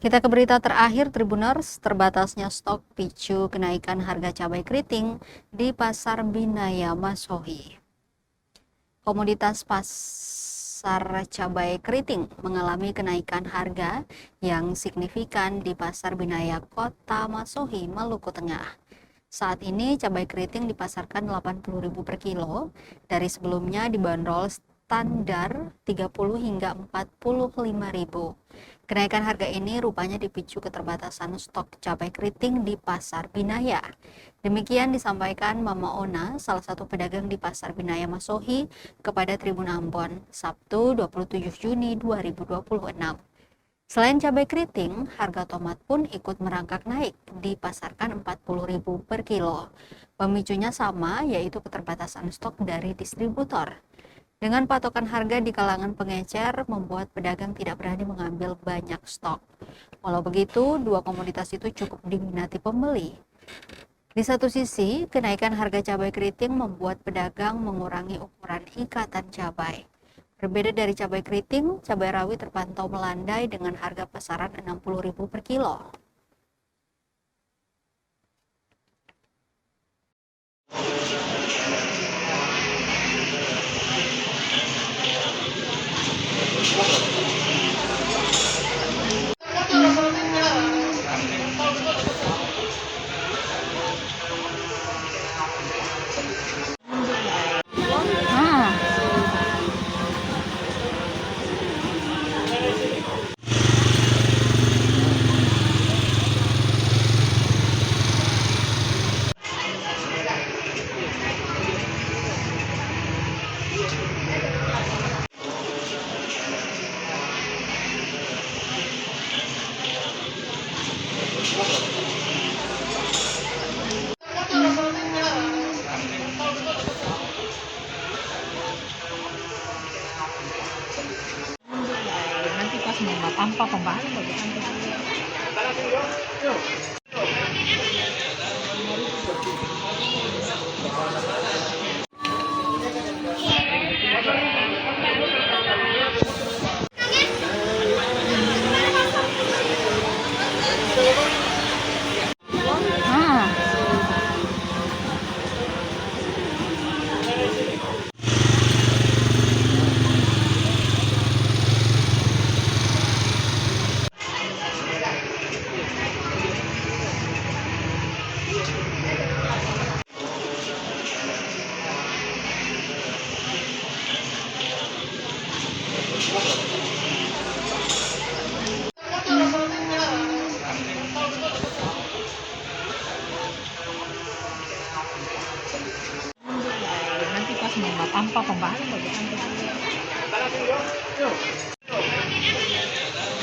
Kita ke berita terakhir, Tribuners. Terbatasnya stok picu kenaikan harga cabai keriting di Pasar Binaya Masohi. Komoditas pasar cabai keriting mengalami kenaikan harga yang signifikan di Pasar Binaya Kota Masohi, Maluku Tengah. Saat ini cabai keriting dipasarkan Rp80.000 per kilo, dari sebelumnya dibanderol standar Rp30 hingga Rp45.000. Kenaikan harga ini rupanya dipicu keterbatasan stok cabai keriting di Pasar Binaya. Demikian disampaikan Mama Ona, salah satu pedagang di Pasar Binaya Masohi, kepada Tribun Ambon, Sabtu 27 Juni 2026. Selain cabai keriting, harga tomat pun ikut merangkak naik, dipasarkan Rp40.000 per kilo. Pemicunya sama, yaitu keterbatasan stok dari distributor. Dengan patokan harga di kalangan pengecer, membuat pedagang tidak berani mengambil banyak stok. Walau begitu, dua komoditas itu cukup diminati pembeli. Di satu sisi, kenaikan harga cabai keriting membuat pedagang mengurangi ukuran ikatan cabai. Berbeda dari cabai keriting, cabai rawit terpantau melandai dengan harga pasaran Rp60.000 per kilo. Nanti pas mau tanpa pembahasan bagaimana? Nanti pas mau tanpa pembahasan bagaimana?